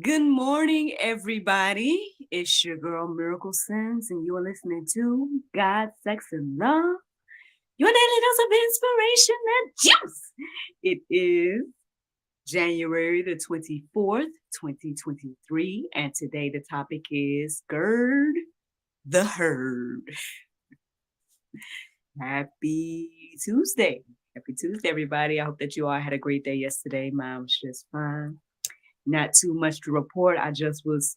Good morning, everybody. It's your girl Miracle Sims, and you are listening to God, Sex, and Love. Your daily dose of inspiration and juice. It is January the 24th, 2023, and today the topic is Gird the Herd. Happy Tuesday. Happy Tuesday, everybody. I hope that you all had a great day yesterday. Mine was just fine. Not too much to report. I just was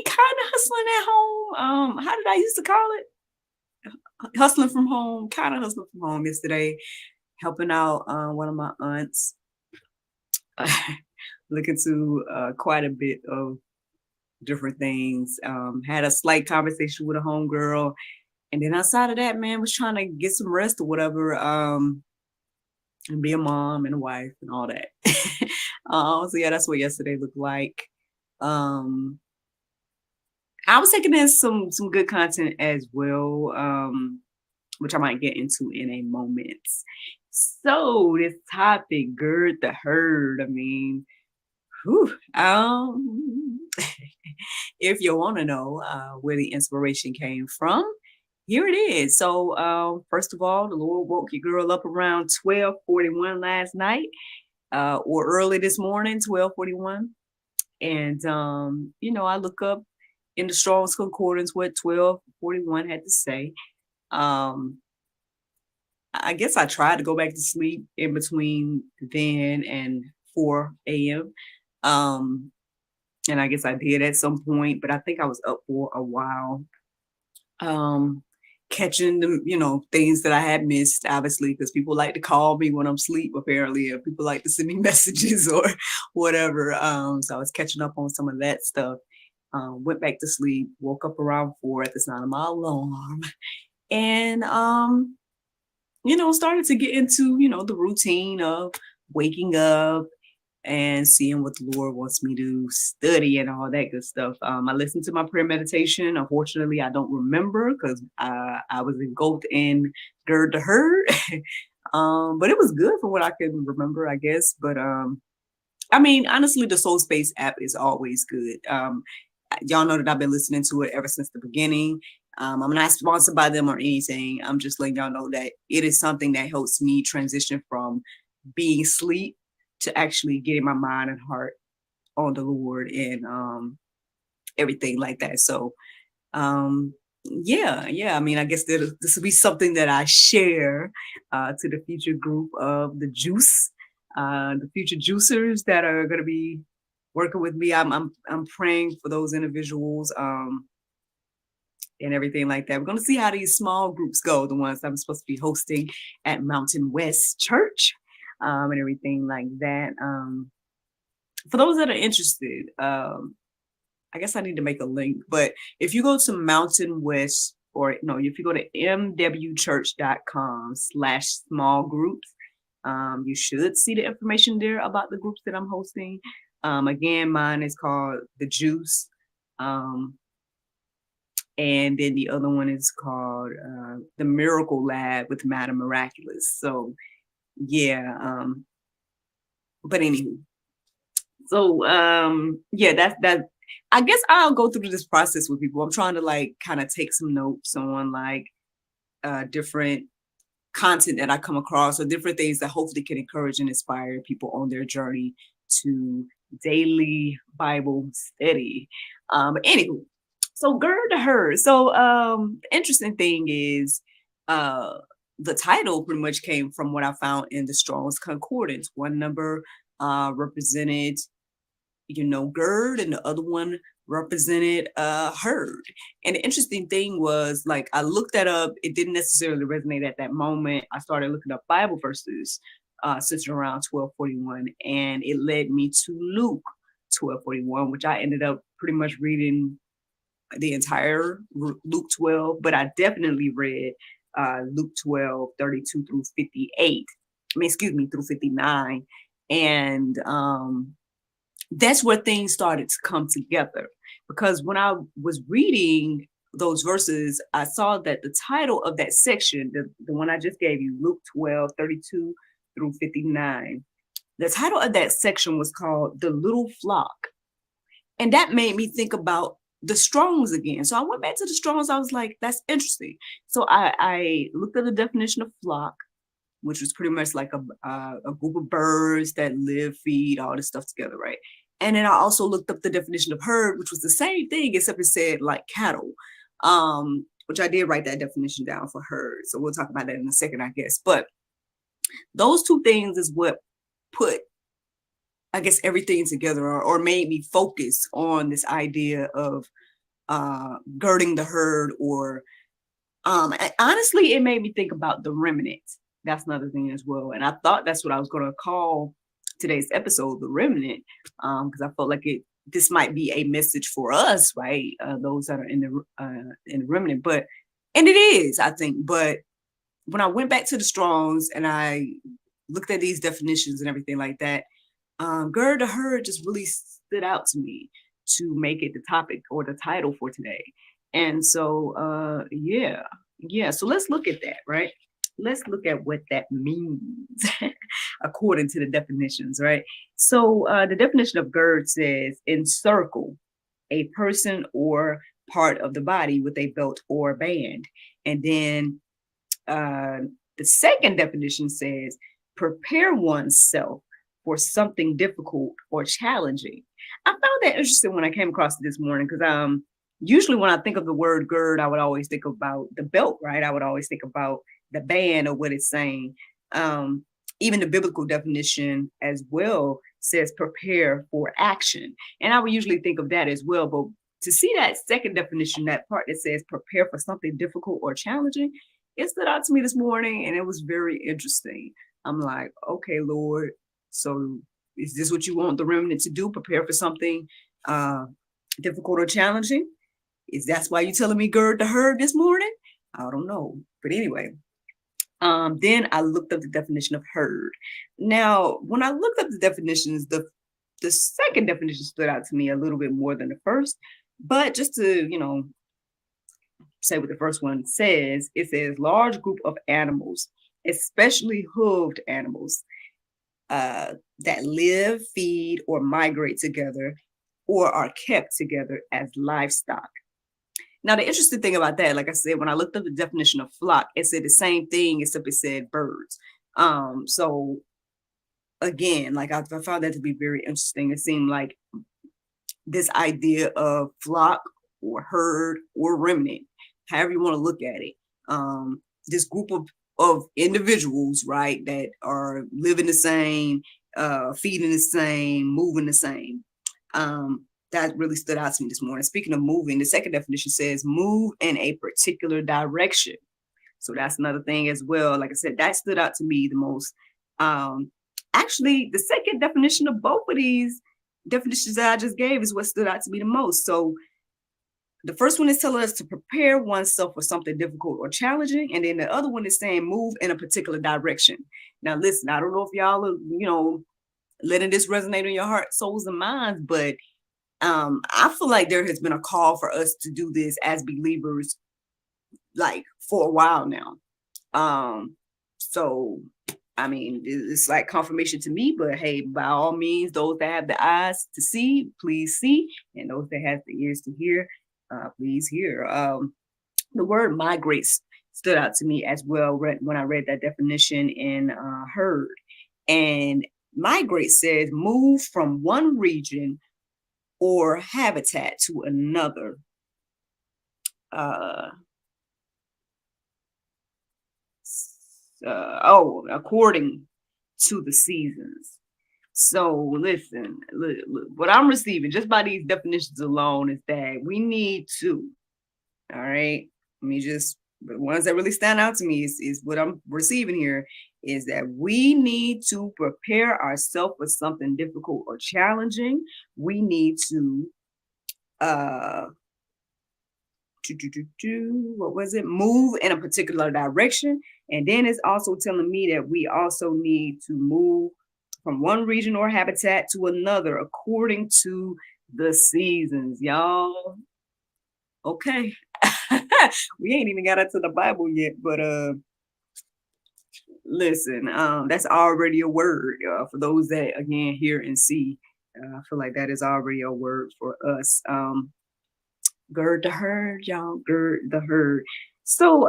kind of hustling at home. How did I used to call it? Hustling from home. Kind of hustling from home yesterday, helping out one of my aunts. Looking to quite a bit of different things. Had a slight conversation with a homegirl, and then outside of that, man, was trying to get some rest or whatever. And be a mom and a wife and all that. So yeah, that's what yesterday looked like. Um, I was taking in some good content as well, which I might get into in a moment. So this topic, gird the herd. I mean, whew, if you want to know where the inspiration came from, here it is. So first of all, the Lord woke your girl up around 12:41 last night, or early this morning, 12:41. And I look up in the Strong's Concordance what 12:41 had to say. Um, I guess I tried to go back to sleep in between then and 4 a.m. Um, and I guess I did at some point, but I think I was up for a while. Um, Catching the things that I had missed, obviously, because people like to call me when I'm asleep, apparently, or people like to send me messages or whatever. So I was catching up on some of that stuff. Went back to sleep, woke up around 4 at the sound of my alarm, and started to get into the routine of waking up and seeing what the Lord wants me to study and all that good stuff. I listened to my prayer meditation. Unfortunately, I don't remember because I was engulfed in Gird the Herd. But it was good for what I can remember, I guess. But honestly, the Soul Space app is always good. Y'all know that I've been listening to it ever since the beginning. I'm not sponsored by them or anything. I'm just letting y'all know that it is something that helps me transition from being asleep to actually getting my mind and heart on the Lord and everything like that. So yeah. I mean, I guess this will be something that I share to the future group of the juice, the future juicers that are going to be working with me. I'm praying for those individuals and everything like that. We're going to see how these small groups go, the ones I'm supposed to be hosting at Mountain West Church and everything like that. For those that are interested, I guess I need to make a link, but if you go to Mountain West, or no, if you go to mwchurch.com/small groups, you should see the information there about the groups that I'm hosting. Again, mine is called The Juice. And then the other one is called The Miracle Lab with Madam Miraculous. So yeah. But anywho, so that's I guess I'll go through this process with people. I'm trying to like kind of take some notes on like different content that I come across or different things that hopefully can encourage and inspire people on their journey to daily Bible study. Anywho, so Gird the Herd. So the interesting thing is the title pretty much came from what I found in the Strong's Concordance. One number represented gird, and the other one represented herd. And the interesting thing was, like, I looked that up. It didn't necessarily resonate at that moment. I started looking up Bible verses since around 12:41, and it led me to Luke 12:41, which I ended up pretty much reading the entire Luke 12, but I definitely read Luke 12:32 through 58. Through 59. And that's where things started to come together, because when I was reading those verses, I saw that the title of that section, the one I just gave you, Luke 12:32 through 59, The title of that section was called The Little Flock. And that made me think about the Strongs again. So I went back to the Strongs. I was like, that's interesting. So I looked at the definition of flock, which was pretty much like a group of birds that live, feed, all this stuff together, right? And then I also looked up the definition of herd, which was the same thing, except it said like cattle, which I did write that definition down for herd. So we'll talk about that in a second, I guess. But those two things is what put, I guess, everything together, or made me focus on this idea of girding the herd, or honestly, it made me think about the remnant. That's another thing as well. And I thought that's what I was going to call today's episode, the remnant, because I felt like this might be a message for us, right? Those that are in the remnant, and it is, I think. But when I went back to the Strongs and I looked at these definitions and everything like that, Gird the Herd just really stood out to me to make it the topic or the title for today. And so, yeah. So let's look at that, right? Let's look at what that means according to the definitions, right? So the definition of gird says encircle a person or part of the body with a belt or band. And then the second definition says prepare oneself for something difficult or challenging. I found that interesting when I came across it this morning, because usually when I think of the word gird, I would always think about the belt, right? I would always think about the band or what it's saying. Even the biblical definition as well says prepare for action. And I would usually think of that as well. But to see that second definition, that part that says prepare for something difficult or challenging, it stood out to me this morning, and it was very interesting. I'm like, okay, Lord, so is this what you want the remnant to do? Prepare for something difficult or challenging? Is that why you're telling me gird the herd this morning? I don't know. But anyway, then I looked up the definition of herd. Now, when I looked up the definitions, the second definition stood out to me a little bit more than the first. But just to, say what the first one says, it says large group of animals, especially hooved animals, that live, feed, or migrate together, or are kept together as livestock. Now, the interesting thing about that, like I said, when I looked up the definition of flock, it said the same thing, except it said birds. So again, like I found that to be very interesting. It seemed like this idea of flock or herd or remnant, however you want to look at it, this group of individuals, right, that are living the same, feeding the same, moving the same. That really stood out to me this morning. Speaking of moving, the second definition says move in a particular direction. So that's another thing as well. Like I said, that stood out to me the most. Actually, the second definition of both of these definitions that I just gave is what stood out to me the most. So the first one is telling us to prepare oneself for something difficult or challenging. And then the other one is saying move in a particular direction. Now, listen, I don't know if y'all are, letting this resonate in your heart, souls, and minds, but I feel like there has been a call for us to do this as believers, like for a while now. So, I mean, it's like confirmation to me, but hey, by all means, those that have the eyes to see, please see. And those that have the ears to hear, please hear. The word migrates stood out to me as well when I read that definition in herd. And migrate says move from one region or habitat to another. According to the seasons. So listen, look, what I'm receiving just by these definitions alone is that we need to, all right, the ones that really stand out to me is what I'm receiving here, is that we need to prepare ourselves for something difficult or challenging. We need to move in a particular direction. And then it's also telling me that we also need to move from one region or habitat to another according to the seasons, y'all. Okay. We ain't even got into the Bible yet, but Listen, that's already a word for those that again hear and see. I feel like that is already a word for us. Gird the herd, y'all. Gird the herd. So,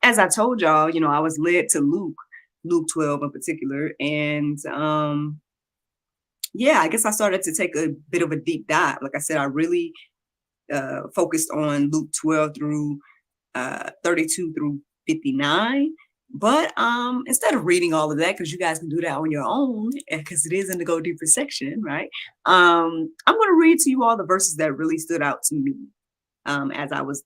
as I told y'all, I was led to Luke 12 in particular, and yeah, I guess I started to take a bit of a deep dive. Like I said, I really focused on Luke 12 through 32 through 59. But instead of reading all of that, because you guys can do that on your own, because it is in the Go Deeper section, right? I'm going to read to you all the verses that really stood out to me as I was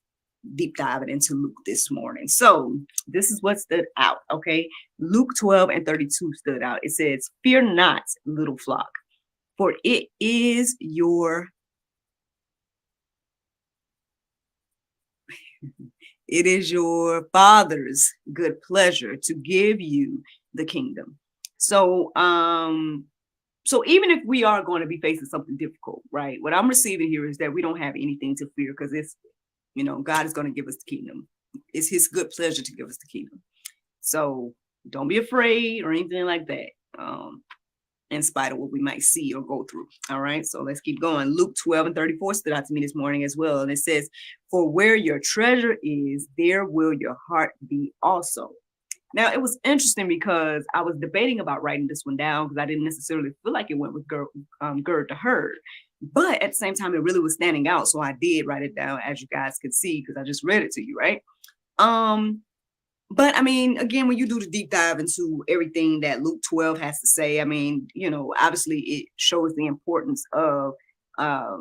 deep diving into Luke this morning. So this is what stood out, okay? Luke 12 and 32 stood out. It says, "Fear not, little flock, for it is your Father's good pleasure to give you the kingdom." So so even if we are going to be facing something difficult, right? What I'm receiving here is that we don't have anything to fear, because it's, God is going to give us the kingdom. It's his good pleasure to give us the kingdom. So don't be afraid or anything like that. In spite of what we might see or go through. All right, so let's keep going. Luke 12 and 34 stood out to me this morning as well. And it says, "For where your treasure is, there will your heart be also." Now, it was interesting because I was debating about writing this one down because I didn't necessarily feel like it went with Gird the Herd. But at the same time, it really was standing out. So I did write it down, as you guys could see, because I just read it to you, right? But I mean, again, when you do the deep dive into everything that Luke 12 has to say, I mean, obviously it shows the importance of, I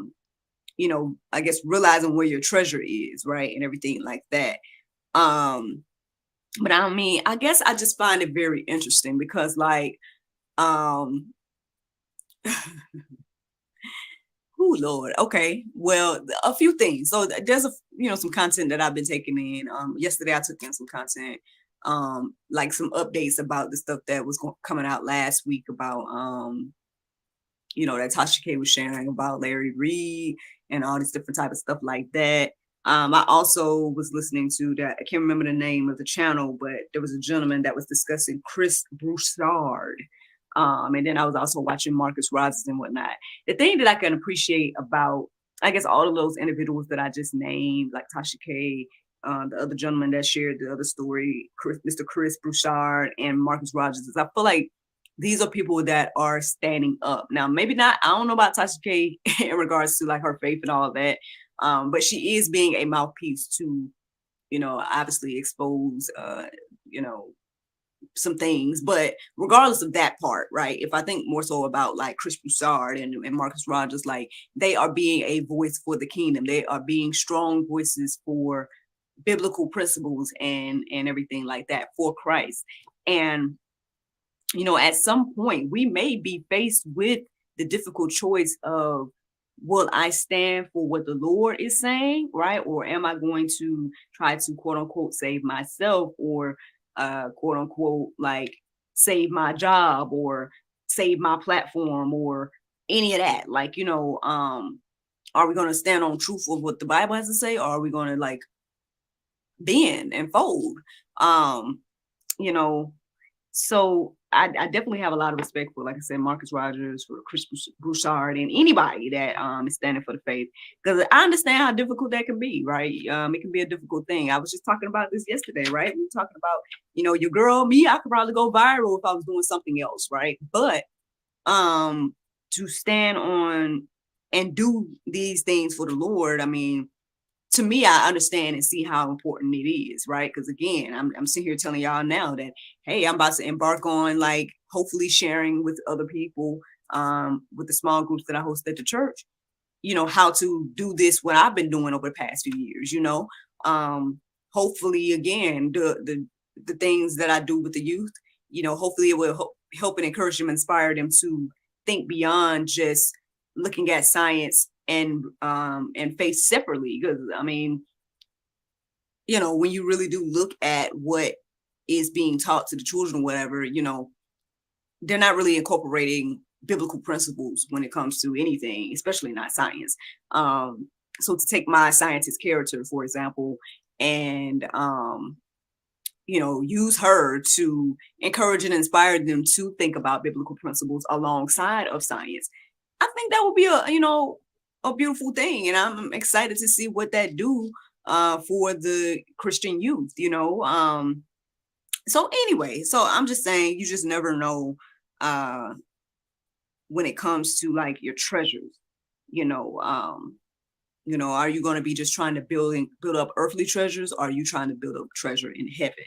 guess realizing where your treasure is, right? And everything like that. But I mean, I guess I just find it very interesting because like, um, oh Lord. Okay. Well, a few things. So there's some content that I've been taking in. Yesterday I took in some content, like some updates about the stuff that was coming out last week about, that Tasha K was sharing about Larry Reed and all this different type of stuff like that. I also was listening to that. I can't remember the name of the channel, but there was a gentleman that was discussing Chris Broussard. And then I was also watching Marcus Rogers and whatnot. The thing that I can appreciate about, I guess, all of those individuals that I just named, like Tasha K, the other gentleman that shared the other story, Mr. Chris Broussard and Marcus Rogers, is I feel like these are people that are standing up. Now, maybe not, I don't know about Tasha K in regards to like her faith and all of that. But she is being a mouthpiece to, obviously expose, some things. But regardless of that part, right? If I think more so about like Chris Broussard and Marcus Rogers, like they are being a voice for the kingdom. They are being strong voices for biblical principles and everything like that for Christ. And, at some point we may be faced with the difficult choice of, will I stand for what the Lord is saying, right? Or am I going to try to quote unquote save myself, or quote unquote like save my job or save my platform or any of that? Like, are we going to stand on truth of what the Bible has to say, or are we going to like bend and fold? You know, so I definitely have a lot of respect for, like I said, Marcus Rogers, for Chris Broussard, and anybody that is standing for the faith, because I understand how difficult that can be, right? It can be a difficult thing. I was just talking about this yesterday, right? We were talking about, your girl, me, I could probably go viral if I was doing something else, right? But to stand on and do these things for the Lord, I mean, to me, I understand and see how important it is, right? Because again, I'm sitting here telling y'all now that, hey, I'm about to embark on like hopefully sharing with other people, with the small groups that I host at the church, how to do this, what I've been doing over the past few years, hopefully again, the things that I do with the youth, hopefully it will help and encourage them, inspire them to think beyond just looking at science and faith separately. Because I mean, when you really do look at what is being taught to the children or whatever, they're not really incorporating biblical principles when it comes to anything, especially not science. So to take my scientist character, for example, and use her to encourage and inspire them to think about biblical principles alongside of science. I think that would be a beautiful thing, and I'm excited to see what that do for the Christian youth. So anyway, so I'm just saying, you just never know uh, when it comes to like your treasures. You know, are you going to be just trying to build up earthly treasures, or are you trying to build up treasure in heaven?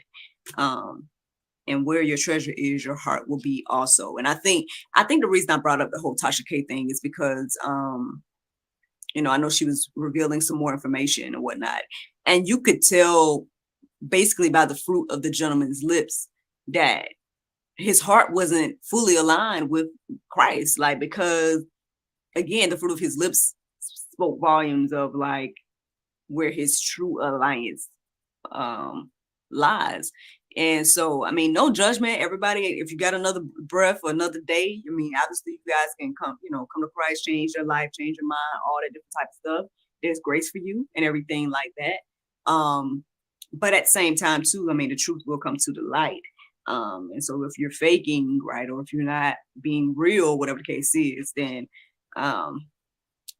And where your treasure is, your heart will be also. And I think the reason I brought up the whole Tasha K thing is because I know she was revealing some more information and whatnot, and you could tell basically by the fruit of the gentleman's lips that his heart wasn't fully aligned with Christ, like, because again, the fruit of his lips spoke volumes of like where his true alliance lies. And so, I mean, no judgment, everybody. If you got another breath or another day, I mean, obviously you guys can come to Christ, change your life, change your mind, all that different type of stuff. There's grace for you and everything like that. But at the same time too, I mean, the truth will come to the light. And so if you're faking, right, or if you're not being real, whatever the case is, then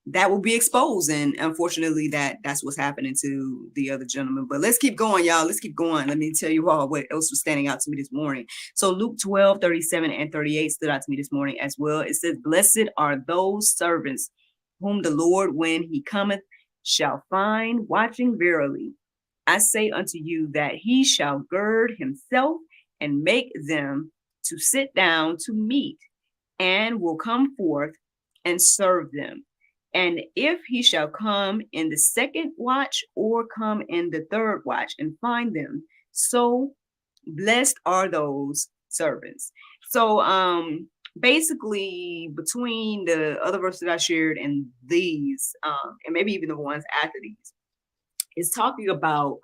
that will be exposed. And unfortunately, that's what's happening to the other gentleman. But let's keep going, y'all. Let's keep going. Let me tell you all what else was standing out to me this morning. So Luke 12:37 and 38 stood out to me this morning as well. It says, "Blessed are those servants whom the Lord, when he cometh, shall find watching. Verily, I say unto you that he shall gird himself and make them to sit down to meat, and will come forth and serve them. And if he shall come in the second watch, or come in the third watch, and find them, so blessed are those servants." So basically, between the other verses that I shared and these, and maybe even the ones after these, is talking about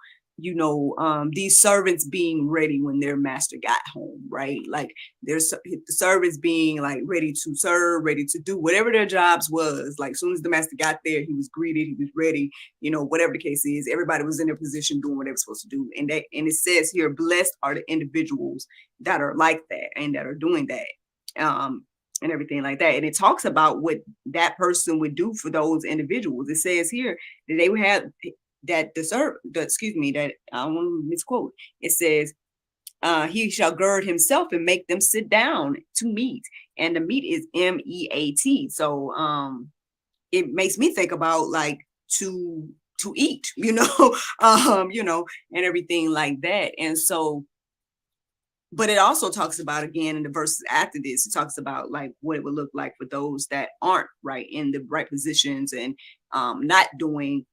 these servants being ready when their master got home, right? Like there's the servants being like ready to serve, ready to do whatever their jobs was. Like as soon as the master got there, he was greeted, he was ready, whatever the case is, everybody was in their position doing what they were supposed to do. And it says here, blessed are the individuals that are like that and that are doing that. And everything like that. And it talks about what that person would do for those individuals. It says here that they would have that that I don't want to misquote. It says, he shall gird himself and make them sit down to meat. And the meat is meat. So it makes me think about like to eat, and everything like that. And so, but it also talks about, again, in the verses after this, it talks about like what it would look like for those that aren't right in the right positions, and not doing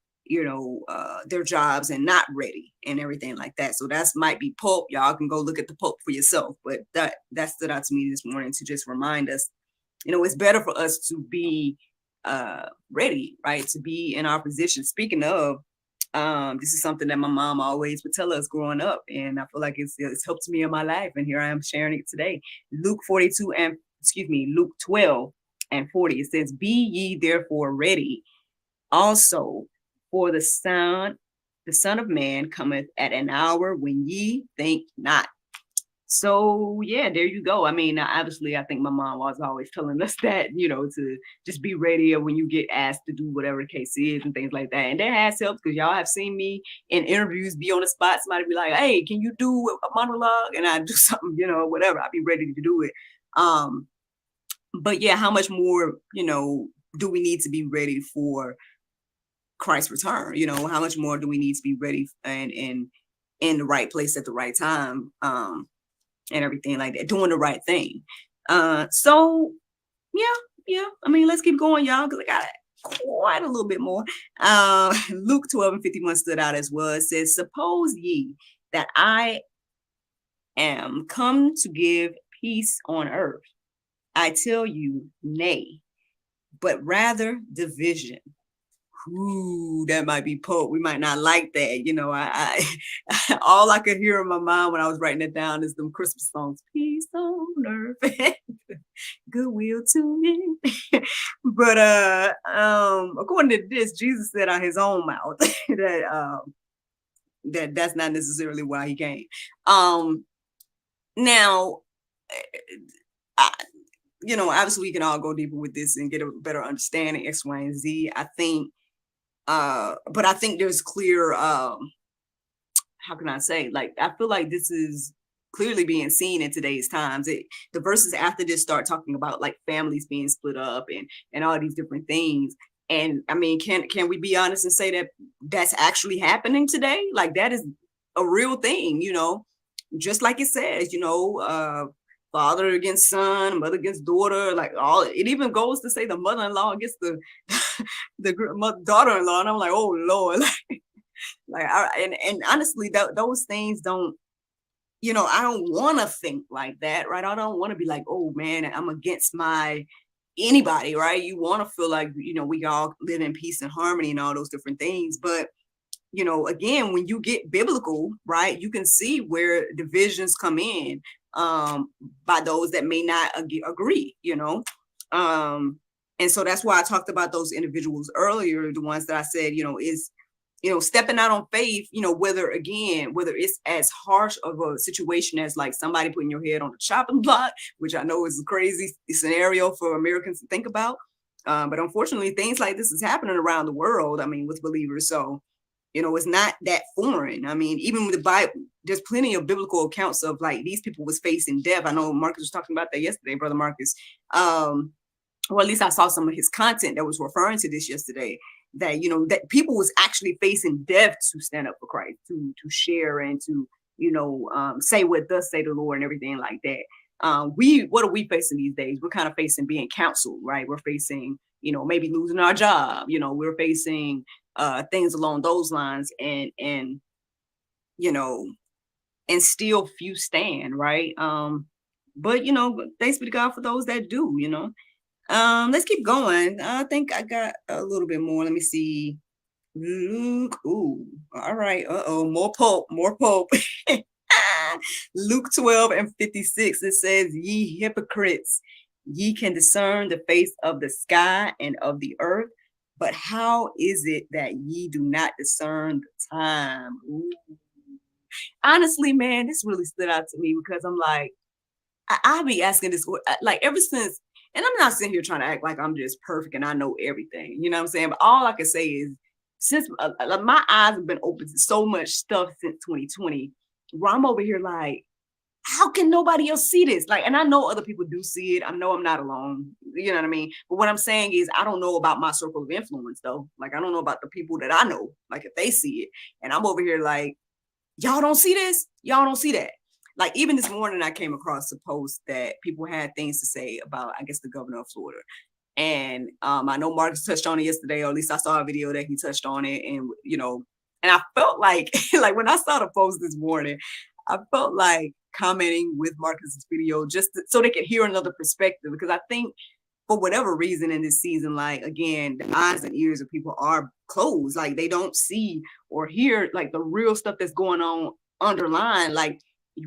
their jobs, and not ready and everything like that. So that's might be pulp. Y'all can go look at the pulp for yourself. But that stood out to me this morning to just remind us, it's better for us to be ready, right? To be in our position. Speaking of, this is something that my mom always would tell us growing up, and I feel like it's helped me in my life, and here I am sharing it today. Luke 12 and 40. It says, "Be ye therefore ready also, for the Son of Man cometh at an hour when ye think not." So yeah, there you go. I mean, obviously, I think my mom was always telling us that, to just be ready when you get asked to do whatever the case is and things like that. And that has helped, because y'all have seen me in interviews be on the spot. Somebody be like, "Hey, can you do a monologue?" And I do something, whatever. I'll be ready to do it. But yeah, how much more, do we need to be ready for Christ's return? How much more do we need to be ready and in the right place at the right time, and everything like that, doing the right thing. So yeah. I mean, let's keep going, y'all, because I got quite a little bit more. Luke 12 and 51 stood out as well. It says, "Suppose ye that I am come to give peace on earth? I tell you, nay, but rather division." Ooh, that might be Pope. We might not like that. I all I could hear in my mind when I was writing it down is them Christmas songs. Peace on earth, goodwill to men. But according to this, Jesus said out his own mouth that that's not necessarily why he came. Now, I, obviously we can all go deeper with this and get a better understanding X, Y, and Z. I think, but I think there's clear, how can I say, like, I feel like this is clearly being seen in today's times. The verses after this start talking about like families being split up and all these different things. And I mean, can we be honest and say that that's actually happening today? Like that is a real thing, just like it says, father against son, mother against daughter, like all. It even goes to say the mother-in-law against the daughter-in-law, and I'm like, oh Lord, and honestly, those things don't. I don't want to think like that, right? I don't want to be like, oh man, I'm against anybody, right? You want to feel like, we all live in peace and harmony and all those different things. But, again, when you get biblical, right, you can see where divisions come in by those that may not agree, and so that's why I talked about those individuals earlier, the ones that I said, is stepping out on faith, whether it's as harsh of a situation as like somebody putting your head on the chopping block, which I know is a crazy scenario for Americans to think about. But unfortunately, things like this is happening around the world, I mean, with believers. So, it's not that foreign. I mean, even with the Bible, there's plenty of biblical accounts of like these people was facing death. I know Marcus was talking about that yesterday, Brother Marcus. Or at least I saw some of his content that was referring to this yesterday, that, that people was actually facing death to stand up for Christ, to share and to, say what thus say the Lord and everything like that. What are we facing these days? We're kind of facing being counseled, right? We're facing, maybe losing our job, we're facing things along those lines, and and still few stand, right? But thanks be to God for those that do, let's keep going. I think I got a little bit more. Let me see. Luke. Ooh, all right. More Pope. Luke 12:56. It says, ye hypocrites, ye can discern the face of the sky and of the earth, but how is it that ye do not discern the time? Ooh. Honestly, man, this really stood out to me because I'm like, I'll be asking this like ever since, and I'm not sitting here trying to act like I'm just perfect and I know everything, you know what I'm saying? But all I can say is, since my eyes have been open to so much stuff since 2020, where I'm over here like, how can nobody else see this? Like, and I know other people do see it. I know I'm not alone. You know what I mean? But what I'm saying is, I don't know about my circle of influence though. Like, I don't know about the people that I know, like if they see it. And I'm over here like, y'all don't see this? Y'all don't see that? Like, even this morning, I came across a post that people had things to say about, I guess, the governor of Florida. And I know Marcus touched on it yesterday, or at least I saw a video that he touched on it. And, and I felt like, like when I saw the post this morning, I felt like commenting with Marcus's video just so they could hear another perspective. Because I think for whatever reason in this season, like, again, the eyes and ears of people are closed. Like, they don't see or hear like the real stuff that's going on underlying. Like,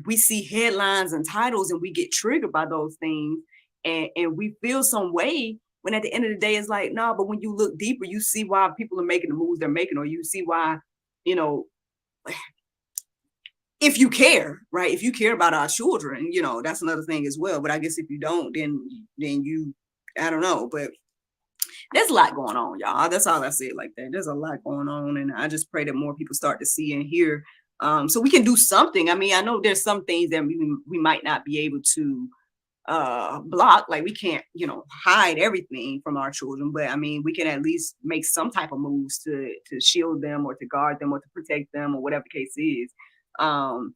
we see headlines and titles and we get triggered by those things, and we feel some way, when at the end of the day it's like, no, but when you look deeper, you see why people are making the moves they're making, or you see why, if you care, right? If you care about our children, that's another thing as well. But I guess if you don't, then you, I don't know, but there's a lot going on, y'all. That's all I say like that. There's a lot going on, and I just pray that more people start to see and hear, so we can do something. I mean, I know there's some things that we might not be able to block. Like, we can't, hide everything from our children, but I mean, we can at least make some type of moves to shield them, or to guard them, or to protect them, or whatever the case is. Oh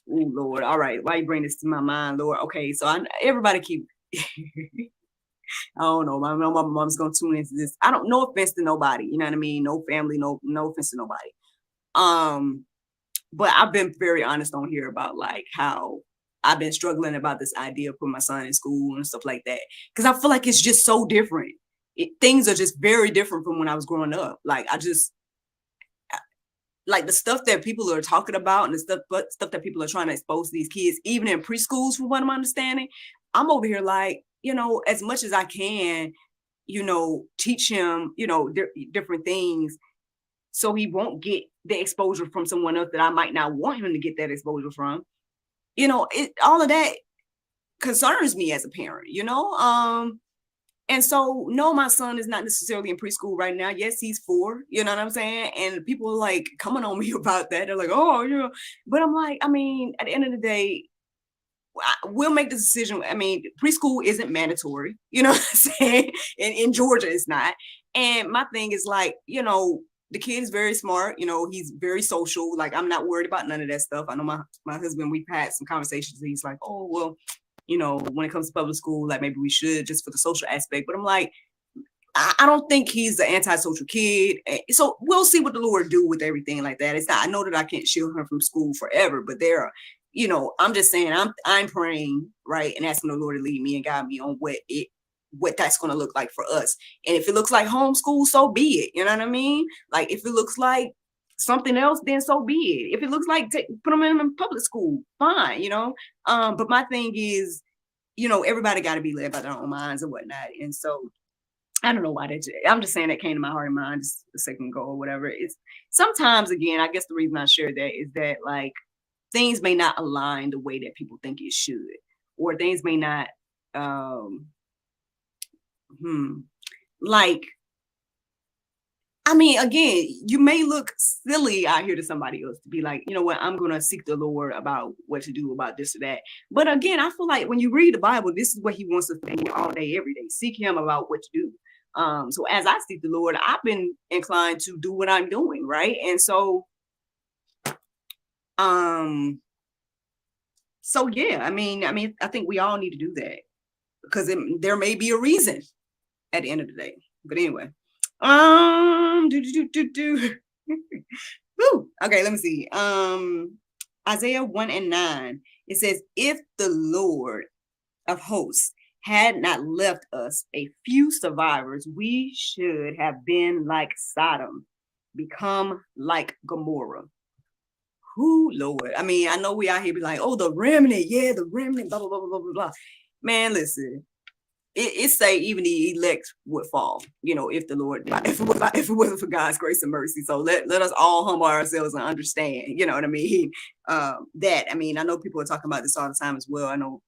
Lord, all right, why you bring this to my mind, Lord? Okay, so everybody keep I don't know. I know my mom's gonna tune into this. I don't. No offense to nobody. You know what I mean? No family. No offense to nobody. But I've been very honest on here about like how I've been struggling about this idea of putting my son in school and stuff like that, because I feel like it's just so different. Things are just very different from when I was growing up. Like, like the stuff that people are talking about and the stuff that people are trying to expose to these kids, even in preschools, from what I'm understanding, I'm over here like, as much as I can, teach him, different things, so he won't get the exposure from someone else that I might not want him to get that exposure from. All of that concerns me as a parent, and so, no, my son is not necessarily in preschool right now. Yes, he's 4, you know what I'm saying? And people are like coming on me about that. They're like, oh, yeah. But I'm like, I mean, at the end of the day, we'll make the decision. I mean, preschool isn't mandatory, you know what I'm saying? In Georgia, it's not. And my thing is like, the kid is very smart, he's very social. Like, I'm not worried about none of that stuff. I know my husband, we've had some conversations. He's like, oh, well, when it comes to public school, like maybe we should just for the social aspect. But I'm like, I don't think he's an antisocial kid. So we'll see what the Lord do with everything like that. It's not, I know that I can't shield him from school forever, but I'm just saying I'm praying, right, and asking the Lord to lead me and guide me on what that's going to look like for us. And if it looks like homeschool, so be it. You know what I mean? Like, if it looks like something else, then so be it. If it looks like put them in public school, fine, but my thing is, everybody got to be led by their own minds and whatnot. And so I don't know why I'm just saying that came to my heart and mind just a second ago or whatever. It's sometimes, again, I guess the reason I share that is that, like, things may not align the way that people think it should, or things may not, like, I mean, again, you may look silly out here to somebody else to be like, you know what, I'm going to seek the Lord about what to do about this or that. But again, I feel like when you read the Bible, this is what he wants us to do all day, every day. Seek him about what to do. So as I seek the Lord, I've been inclined to do what I'm doing, right? And so, yeah, I mean, I think we all need to do that because there may be a reason at the end of the day. But anyway, okay, let me see. Isaiah 1:9, it says, if the Lord of hosts had not left us a few survivors, we should have been like Sodom, become like Gomorrah. Who, Lord? I mean, I know we out here be like, oh, the remnant, yeah, the remnant, blah, blah, blah, blah, blah, blah. Man, listen, it say even the elect would fall, if the Lord, if it wasn't for God's grace and mercy. So let us all humble ourselves and understand, you know what I mean? That, I mean, I know people are talking about this all the time as well. I feel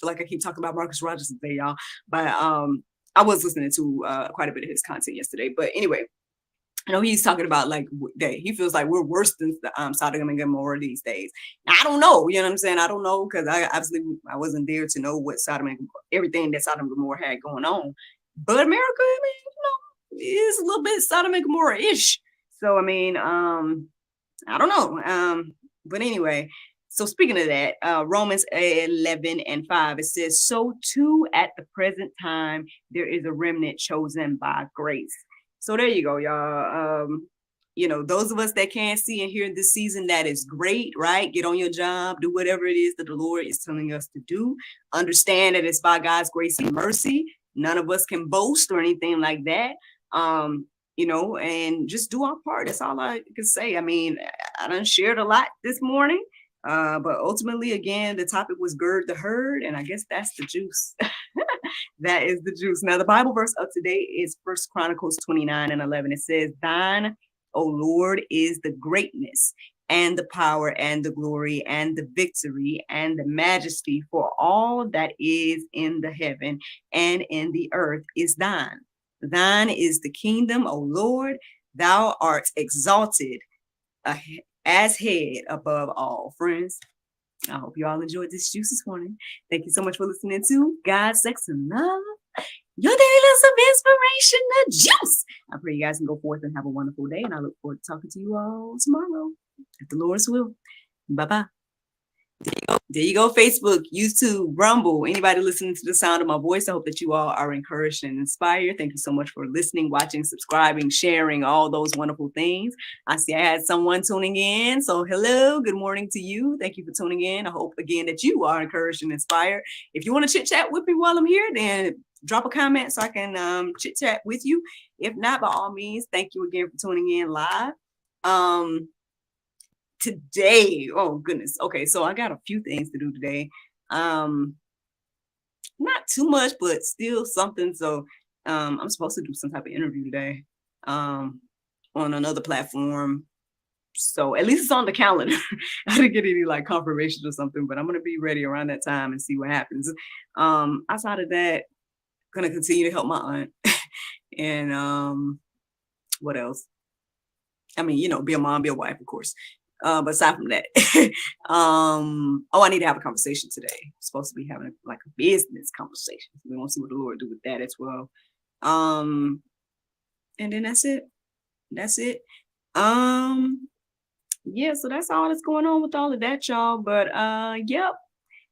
like I keep talking about Marcus Rogers today, y'all, but I was listening to quite a bit of his content yesterday. But anyway, he's talking about like that he feels like we're worse than Sodom and Gomorrah these days. Now, I don't know, you know what I'm saying? I don't know, because I wasn't there to know what Sodom and everything that Sodom and Gomorrah had going on. But America, I mean, is a little bit Sodom and Gomorrah-ish. So I mean, I don't know. But anyway, so speaking of that, Romans 11:5, it says, so too at the present time there is a remnant chosen by grace. So there you go, y'all. Those of us that can't see and hear this season, that is great, right? Get on your job, do whatever it is that the Lord is telling us to do. Understand that it's by God's grace and mercy. None of us can boast or anything like that. And just do our part. That's all I can say. I mean, I done shared a lot this morning. But ultimately, again, the topic was Gird the Herd, and I guess that's the juice. That is the juice. Now, the Bible verse of today is 1 Chronicles 29:11. It says, thine, O Lord, is the greatness and the power and the glory and the victory and the majesty, for all that is in the heaven and in the earth is thine. Thine is the kingdom, O Lord. Thou art exalted as head above all. Friends, I hope you all enjoyed this juice this morning. Thank you so much for listening to God, Sex, and Love, your daily dose of inspiration, the juice. I pray you guys can go forth and have a wonderful day, and I look forward to talking to you all tomorrow, if the Lord's will. Bye-bye. There you go, Facebook, YouTube, Rumble, anybody listening to the sound of my voice. I hope that you all are encouraged and inspired. Thank you so much for listening, watching, subscribing, sharing, all those wonderful things. I see I had someone tuning in. So hello, good morning to you. Thank you for tuning in. I hope, again, that you are encouraged and inspired. If you want to chit chat with me while I'm here, then drop a comment so I can chit chat with you. If not, by all means, thank you again for tuning in live. Today, oh goodness, okay, so I got a few things to do today. Not too much, but still something. So I'm supposed to do some type of interview today on another platform. So at least it's on the calendar. I didn't get any like confirmations or something, but I'm gonna be ready around that time and see what happens. Outside of that, gonna continue to help my aunt. And what else? I mean, be a mom, be a wife, of course. But aside from that, I need to have a conversation today. I'm supposed to be having like a business conversation. We want to see what the Lord do with that as well. And then that's it. That's it. Yeah, so that's all that's going on with all of that, y'all. But yep.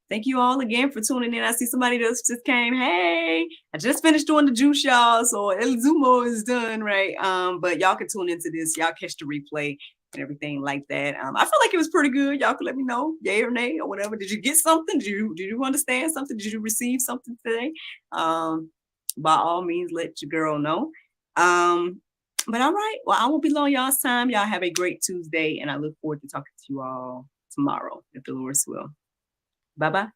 Thank you all again for tuning in. I see somebody else just came. Hey, I just finished doing the juice, y'all. So El Zumo is done, right? But y'all can tune into this. Y'all catch the replay and everything like that. I feel like it was pretty good. Y'all can let me know, yay or nay or whatever. Did you get something? Did you understand something? Did you receive something today? By all means, let your girl know. But all right. Well, I won't be long y'all's time. Y'all have a great Tuesday, and I look forward to talking to you all tomorrow, if the Lord's will. Bye-bye.